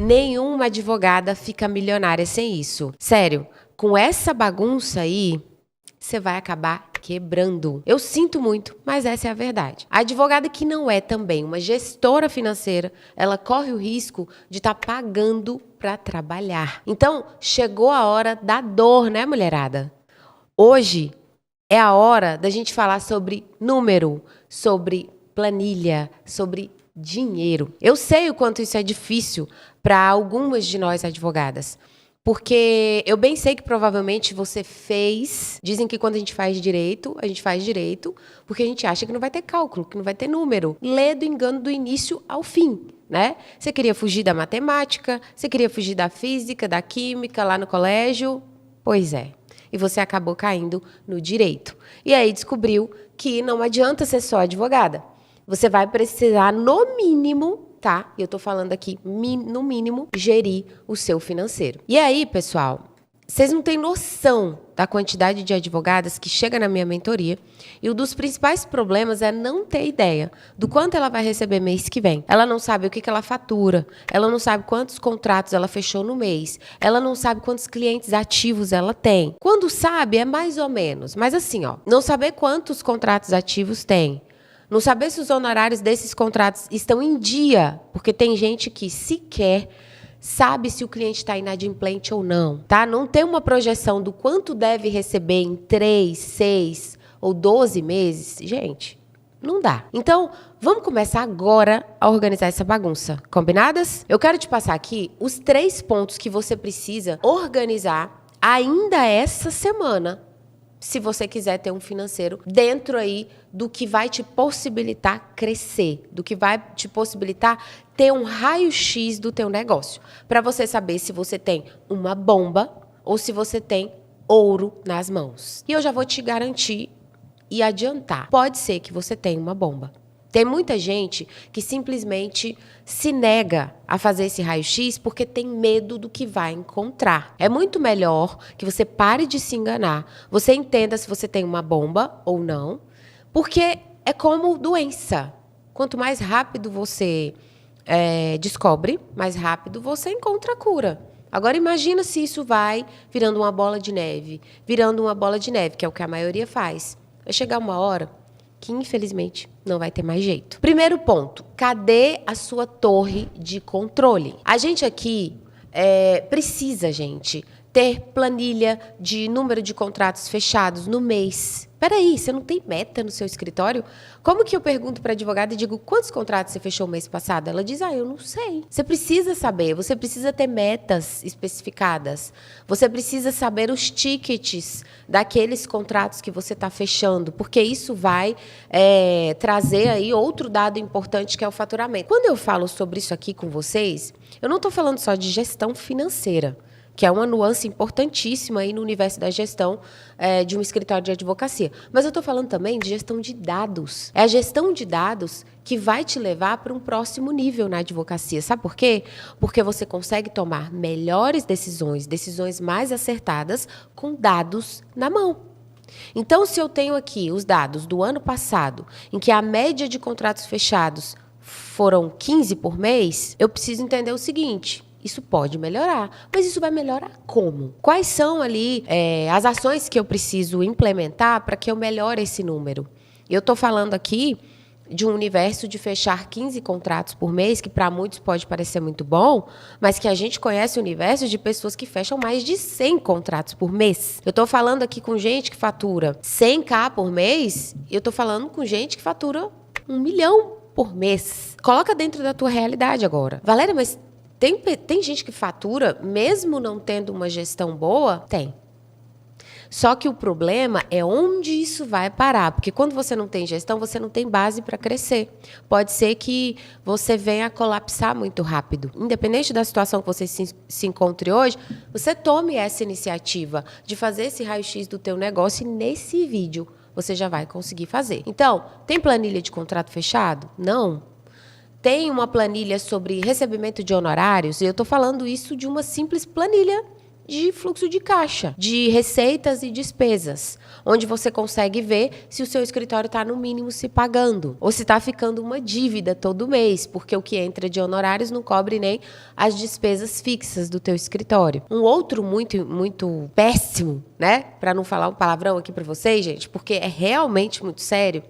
Nenhuma advogada fica milionária sem isso. Sério, com essa bagunça aí, você vai acabar quebrando. Eu sinto muito, mas essa é a verdade. A advogada que não é também uma gestora financeira, ela corre o risco de estar pagando para trabalhar. Então, chegou a hora da dor, né, mulherada? Hoje é a hora da gente falar sobre número, sobre planilha, sobre dinheiro. Eu sei o quanto isso é difícil para algumas de nós advogadas. Porque eu bem sei que provavelmente você fez. Dizem que quando a gente faz direito, porque a gente acha que não vai ter cálculo, que não vai ter número. Lê do engano do início ao fim, né? Você queria fugir da matemática, você queria fugir da física, da química lá no colégio. Pois é. E você acabou caindo no direito. E aí descobriu que não adianta ser só advogada. Você vai precisar, no mínimo, tá? Eu tô falando aqui, no mínimo, gerir o seu financeiro. E aí, pessoal, vocês não têm noção da quantidade de advogadas que chega na minha mentoria e um dos principais problemas é não ter ideia do quanto ela vai receber mês que vem. Ela não sabe o que ela fatura, ela não sabe quantos contratos ela fechou no mês, ela não sabe quantos clientes ativos ela tem. Quando sabe, é mais ou menos. Mas assim, ó, não saber quantos contratos ativos tem, não saber se os honorários desses contratos estão em dia, porque tem gente que sequer sabe se o cliente está inadimplente ou não, tá? Não tem uma projeção do quanto deve receber em 3, 6 ou 12 meses. Gente, não dá. Então, vamos começar agora a organizar essa bagunça. Combinadas? Eu quero te passar aqui os 3 pontos que você precisa organizar ainda essa semana, se você quiser ter um financeiro dentro aí do que vai te possibilitar crescer, do que vai te possibilitar ter um raio-x do teu negócio, para você saber se você tem uma bomba ou se você tem ouro nas mãos. E eu já vou te garantir e adiantar, pode ser que você tenha uma bomba. Tem muita gente que simplesmente se nega a fazer esse raio-x porque tem medo do que vai encontrar. É muito melhor que você pare de se enganar, você entenda se você tem uma bomba ou não, porque é como doença. Quanto mais rápido você descobre, mais rápido você encontra a cura. Agora imagina se isso vai virando uma bola de neve, que é o que a maioria faz. Vai chegar uma hora que, infelizmente, não vai ter mais jeito. Primeiro ponto, cadê a sua torre de controle? A gente aqui precisa, gente, ter planilha de número de contratos fechados no mês. Peraí, você não tem meta no seu escritório? Como que eu pergunto para a advogada e digo, quantos contratos você fechou o mês passado? Ela diz, eu não sei. Você precisa saber, você precisa ter metas especificadas. Você precisa saber os tickets daqueles contratos que você está fechando, porque isso vai trazer aí outro dado importante, que é o faturamento. Quando eu falo sobre isso aqui com vocês, eu não estou falando só de gestão financeira, que é uma nuance importantíssima aí no universo da gestão de um escritório de advocacia. Mas eu estou falando também de gestão de dados. É a gestão de dados que vai te levar para um próximo nível na advocacia. Sabe por quê? Porque você consegue tomar melhores decisões mais acertadas com dados na mão. Então, se eu tenho aqui os dados do ano passado, em que a média de contratos fechados foram 15 por mês, eu preciso entender o seguinte: isso pode melhorar, mas isso vai melhorar como? Quais são ali as ações que eu preciso implementar para que eu melhore esse número? Eu estou falando aqui de um universo de fechar 15 contratos por mês, que para muitos pode parecer muito bom, mas que a gente conhece o universo de pessoas que fecham mais de 100 contratos por mês. Eu estou falando aqui com gente que fatura 100.000 por mês, e eu estou falando com gente que fatura 1 milhão por mês. Coloca dentro da tua realidade agora. Valéria, mas tem gente que fatura, mesmo não tendo uma gestão boa? Tem. Só que o problema é onde isso vai parar. Porque quando você não tem gestão, você não tem base para crescer. Pode ser que você venha a colapsar muito rápido. Independente da situação que você se encontre hoje, você tome essa iniciativa de fazer esse raio-x do teu negócio, e nesse vídeo você já vai conseguir fazer. Então, tem planilha de contrato fechado? Não. Tem uma planilha sobre recebimento de honorários, e eu estou falando isso de uma simples planilha de fluxo de caixa, de receitas e despesas, onde você consegue ver se o seu escritório está no mínimo se pagando ou se está ficando uma dívida todo mês, porque o que entra de honorários não cobre nem as despesas fixas do teu escritório. Um outro muito péssimo, né? Para não falar um palavrão aqui para vocês, gente, porque é realmente muito sério.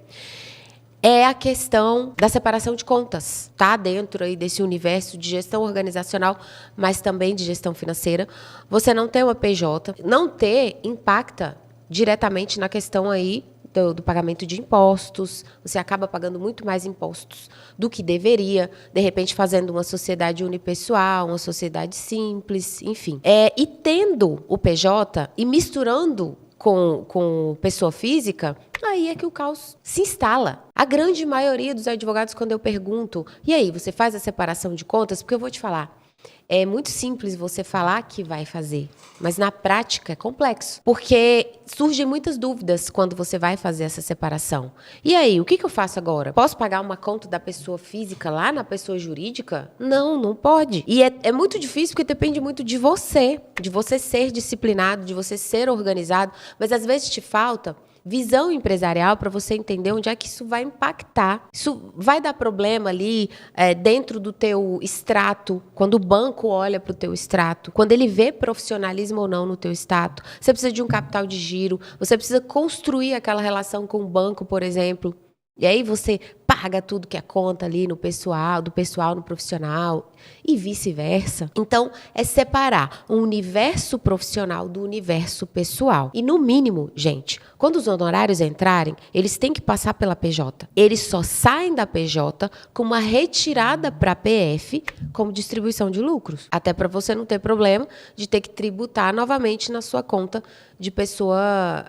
É a questão da separação de contas, tá? Dentro aí desse universo de gestão organizacional, mas também de gestão financeira. Você não ter uma PJ, não ter impacta diretamente na questão aí do pagamento de impostos. Você acaba pagando muito mais impostos do que deveria, de repente fazendo uma sociedade unipessoal, uma sociedade simples, enfim. E tendo o PJ e misturando com pessoa física, aí é que o caos se instala. A grande maioria dos advogados, quando eu pergunto, e aí, você faz a separação de contas? Porque eu vou te falar, é muito simples você falar que vai fazer, mas na prática é complexo, porque surgem muitas dúvidas quando você vai fazer essa separação. E aí, o que eu faço agora? Posso pagar uma conta da pessoa física lá na pessoa jurídica? Não, não pode. E é muito difícil porque depende muito de você ser disciplinado, de você ser organizado, mas às vezes te falta visão empresarial para você entender onde é que isso vai impactar. Isso vai dar problema ali dentro do teu extrato, quando o banco olha para o teu extrato, quando ele vê profissionalismo ou não no teu extrato. Você precisa de um capital de giro, você precisa construir aquela relação com o banco, por exemplo. E aí você paga tudo que é conta ali no pessoal, do pessoal no profissional e vice-versa. Então, é separar o universo profissional do universo pessoal. E no mínimo, gente, quando os honorários entrarem, eles têm que passar pela PJ. Eles só saem da PJ com uma retirada para a PF como distribuição de lucros. Até para você não ter problema de ter que tributar novamente na sua conta de pessoa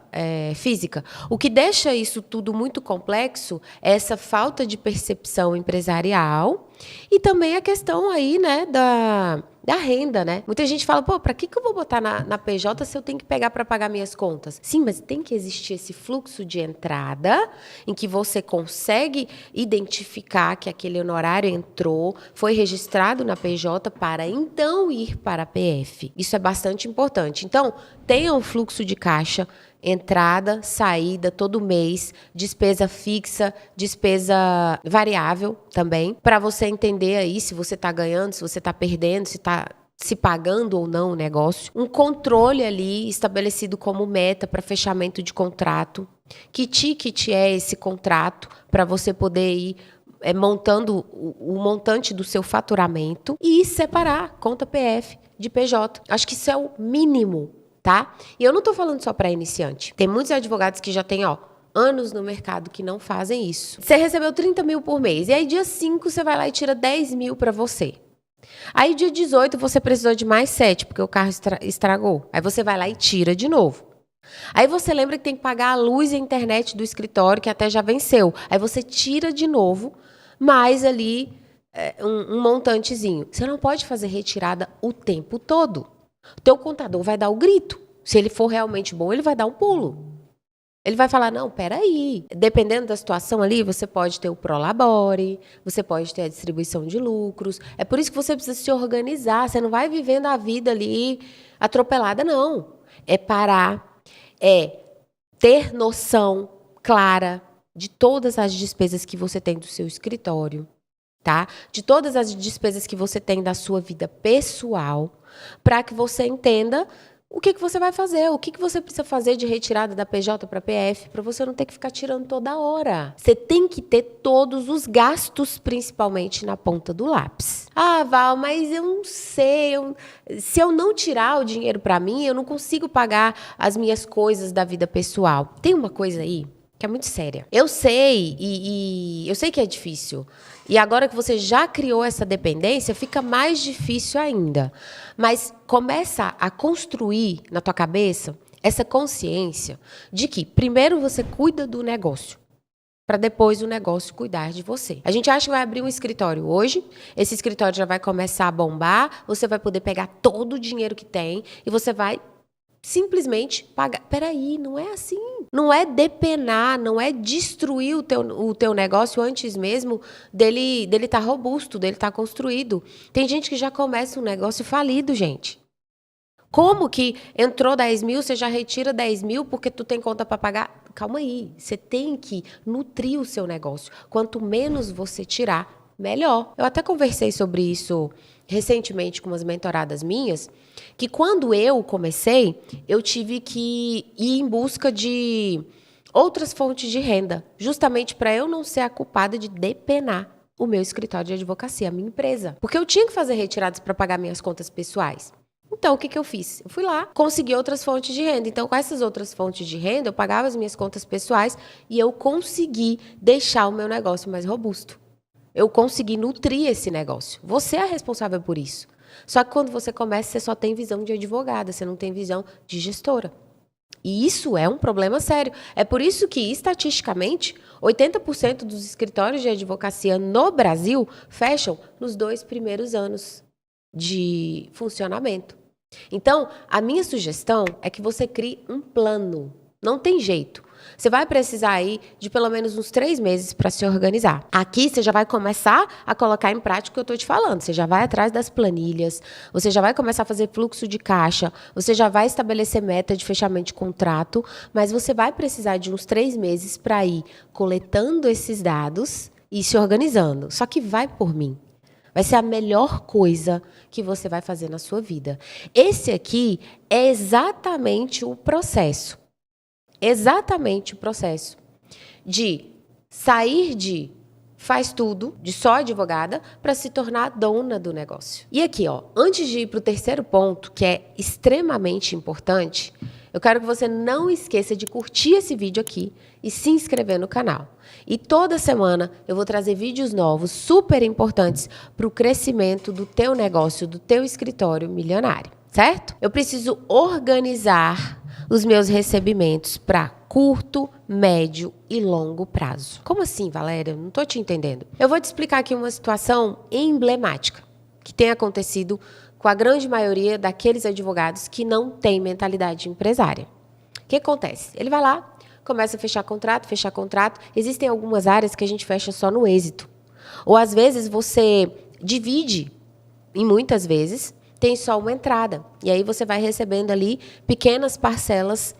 física. O que deixa isso tudo muito complexo é essa falta de percepção empresarial e também a questão aí, né, da renda, né? Muita gente fala, pô, para que eu vou botar na PJ se eu tenho que pegar para pagar minhas contas? Sim, mas tem que existir esse fluxo de entrada em que você consegue identificar que aquele honorário entrou, foi registrado na PJ para então ir para a PF. Isso é bastante importante. Então, tenha um fluxo de caixa, entrada, saída, todo mês, despesa fixa, despesa variável também, para você entender aí se você está ganhando, se você está perdendo, se está se pagando ou não o negócio. Um controle ali estabelecido como meta para fechamento de contrato. Que ticket é esse contrato para você poder ir montando o montante do seu faturamento e separar conta PF de PJ. Acho que isso é o mínimo, tá? E eu não estou falando só para iniciante. Tem muitos advogados que já têm, anos no mercado que não fazem isso. Você recebeu 30 mil por mês. E aí, dia 5, você vai lá e tira 10 mil para você. Aí, dia 18, você precisou de mais 7, porque o carro estragou. Aí, você vai lá e tira de novo. Aí, você lembra que tem que pagar a luz e a internet do escritório, que até já venceu. Aí, você tira de novo, mais ali um montantezinho. Você não pode fazer retirada o tempo todo. O teu contador vai dar o grito. Se ele for realmente bom, ele vai dar um pulo. Ele vai falar, não, peraí. Dependendo da situação ali, você pode ter o prolabore, você pode ter a distribuição de lucros. É por isso que você precisa se organizar. Você não vai vivendo a vida ali atropelada, não. É parar, ter noção clara de todas as despesas que você tem do seu escritório, tá? De todas as despesas que você tem da sua vida pessoal, para que você entenda o que você vai fazer, o que você precisa fazer de retirada da PJ para PF, para você não ter que ficar tirando toda hora. Você tem que ter todos os gastos, principalmente na ponta do lápis. Ah, Val, mas eu não sei, se eu não tirar o dinheiro para mim, eu não consigo pagar as minhas coisas da vida pessoal. Tem uma coisa aí que é muito séria. Eu sei, e eu sei que é difícil. E agora que você já criou essa dependência, fica mais difícil ainda. Mas começa a construir na tua cabeça essa consciência de que primeiro você cuida do negócio, para depois o negócio cuidar de você. A gente acha que vai abrir um escritório hoje, esse escritório já vai começar a bombar, você vai poder pegar todo o dinheiro que tem e você vai simplesmente pagar. Peraí, não é assim. Não é depenar, não é destruir o teu negócio antes mesmo dele estar robusto, dele estar construído. Tem gente que já começa um negócio falido, gente. Como que entrou 10 mil, você já retira 10 mil porque tu tem conta para pagar? Calma aí, você tem que nutrir o seu negócio. Quanto menos você tirar, melhor. Eu até conversei sobre isso recentemente com umas mentoradas minhas, que quando eu comecei, eu tive que ir em busca de outras fontes de renda, justamente para eu não ser a culpada de depenar o meu escritório de advocacia, a minha empresa. Porque eu tinha que fazer retiradas para pagar minhas contas pessoais. Então, o que eu fiz? Eu fui lá, consegui outras fontes de renda. Então, com essas outras fontes de renda, eu pagava as minhas contas pessoais e eu consegui deixar o meu negócio mais robusto. Eu consegui nutrir esse negócio. Você é responsável por isso. Só que quando você começa, você só tem visão de advogada, você não tem visão de gestora. E isso é um problema sério. É por isso que, estatisticamente, 80% dos escritórios de advocacia no Brasil fecham nos 2 primeiros anos de funcionamento. Então, a minha sugestão é que você crie um plano. Não tem jeito. Você vai precisar aí de pelo menos uns 3 meses para se organizar. Aqui você já vai começar a colocar em prática o que eu estou te falando. Você já vai atrás das planilhas, você já vai começar a fazer fluxo de caixa, você já vai estabelecer meta de fechamento de contrato, mas você vai precisar de uns 3 meses para ir coletando esses dados e se organizando. Só que vai por mim. Vai ser a melhor coisa que você vai fazer na sua vida. Esse aqui é exatamente o processo. Exatamente o processo de sair de faz tudo, de só advogada, para se tornar dona do negócio. E aqui, ó, antes de ir para o terceiro ponto, que é extremamente importante, eu quero que você não esqueça de curtir esse vídeo aqui e se inscrever no canal. E toda semana eu vou trazer vídeos novos, super importantes, para o crescimento do teu negócio, do teu escritório milionário, certo? Eu preciso organizar os meus recebimentos para curto, médio e longo prazo. Como assim, Valéria? Não estou te entendendo. Eu vou te explicar aqui uma situação emblemática que tem acontecido com a grande maioria daqueles advogados que não têm mentalidade empresária. O que acontece? Ele vai lá, começa a fechar contrato. Existem algumas áreas que a gente fecha só no êxito. Ou às vezes você divide, e muitas vezes tem só uma entrada. E aí você vai recebendo ali pequenas parcelas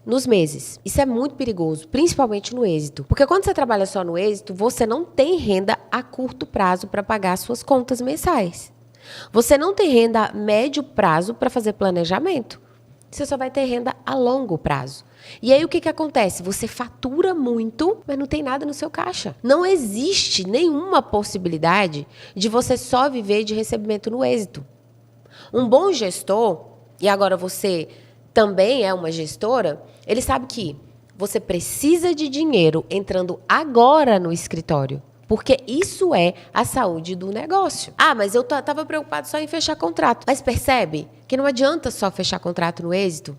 nos meses. Isso é muito perigoso, principalmente no êxito. Porque quando você trabalha só no êxito, você não tem renda a curto prazo para pagar suas contas mensais. Você não tem renda a médio prazo para fazer planejamento. Você só vai ter renda a longo prazo. E aí o que acontece? Você fatura muito, mas não tem nada no seu caixa. Não existe nenhuma possibilidade de você só viver de recebimento no êxito. Um bom gestor, e agora você também é uma gestora, ele sabe que você precisa de dinheiro entrando agora no escritório. Porque isso é a saúde do negócio. Ah, mas eu estava preocupado só em fechar contrato. Mas percebe que não adianta só fechar contrato no êxito.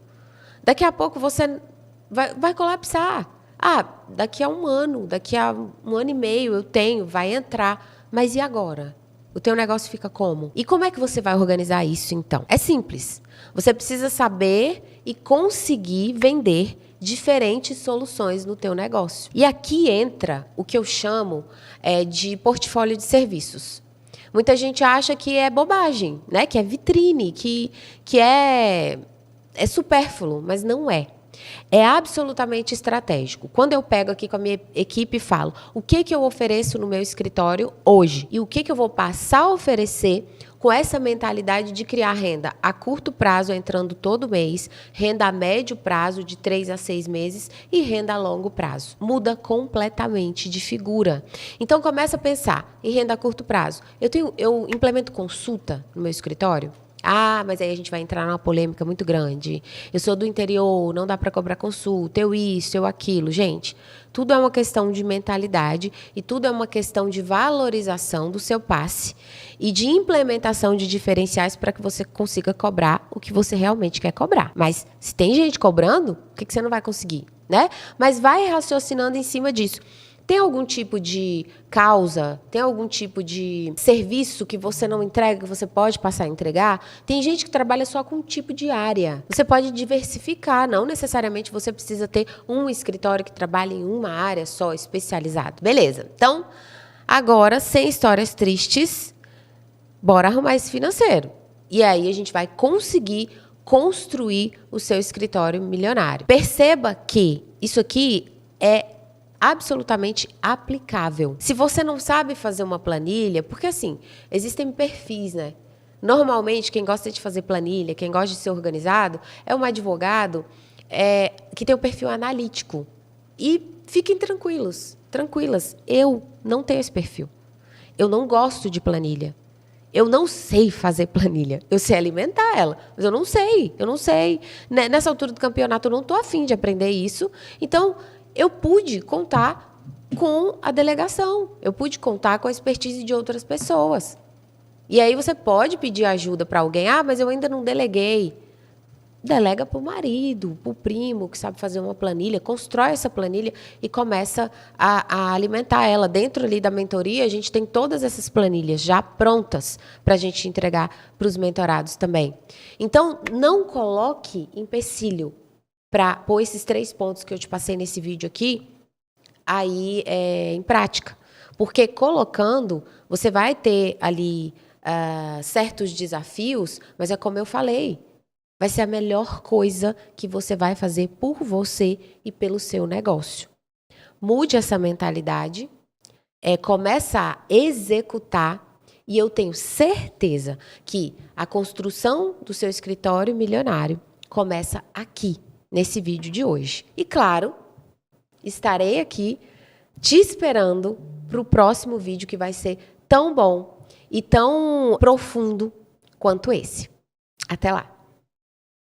Daqui a pouco você vai colapsar. Ah, daqui a 1 ano, daqui a 1 ano e meio vai entrar. Mas e agora? O teu negócio fica como? E como é que você vai organizar isso, então? É simples. Você precisa saber e conseguir vender diferentes soluções no teu negócio. E aqui entra o que eu chamo de portfólio de serviços. Muita gente acha que é bobagem, né? Que é vitrine, que é supérfluo, mas não é. É absolutamente estratégico. Quando eu pego aqui com a minha equipe e falo o que eu ofereço no meu escritório hoje e o que eu vou passar a oferecer com essa mentalidade de criar renda a curto prazo, entrando todo mês, renda a médio prazo, de 3 a 6 meses, e renda a longo prazo. Muda completamente de figura. Então, começa a pensar em renda a curto prazo. Eu implemento consulta no meu escritório? Ah, mas aí a gente vai entrar numa polêmica muito grande. Eu sou do interior, não dá para cobrar consulta, eu isso, eu aquilo. Gente, tudo é uma questão de mentalidade e tudo é uma questão de valorização do seu passe e de implementação de diferenciais para que você consiga cobrar o que você realmente quer cobrar. Mas se tem gente cobrando, o que você não vai conseguir, né? Mas vai raciocinando em cima disso. Tem algum tipo de causa, tem algum tipo de serviço que você não entrega, que você pode passar a entregar? Tem gente que trabalha só com um tipo de área. Você pode diversificar, não necessariamente você precisa ter um escritório que trabalhe em uma área só, especializado. Beleza, então, agora, sem histórias tristes, bora arrumar esse financeiro. E aí a gente vai conseguir construir o seu escritório milionário. Perceba que isso aqui é absolutamente aplicável. Se você não sabe fazer uma planilha, porque assim, existem perfis, né? Normalmente, quem gosta de fazer planilha, quem gosta de ser organizado, é um advogado que tem um perfil analítico. E fiquem tranquilos, tranquilas. Eu não tenho esse perfil. Eu não gosto de planilha. Eu não sei fazer planilha. Eu sei alimentar ela, mas eu não sei. Nessa altura do campeonato, eu não estou afim de aprender isso. Então, eu pude contar com a delegação. Eu pude contar com a expertise de outras pessoas. E aí você pode pedir ajuda para alguém. Ah, mas eu ainda não deleguei. Delega para o marido, para o primo, que sabe fazer uma planilha, constrói essa planilha e começa a alimentar ela. Dentro ali da mentoria, a gente tem todas essas planilhas já prontas para a gente entregar para os mentorados também. Então, não coloque empecilho para pôr esses 3 pontos que eu te passei nesse vídeo aqui aí em prática. Porque colocando, você vai ter ali certos desafios, mas é como eu falei, vai ser a melhor coisa que você vai fazer por você e pelo seu negócio. Mude essa mentalidade, começa a executar e eu tenho certeza que a construção do seu escritório milionário começa aqui, nesse vídeo de hoje. E claro, estarei aqui te esperando para o próximo vídeo que vai ser tão bom e tão profundo quanto esse. Até lá!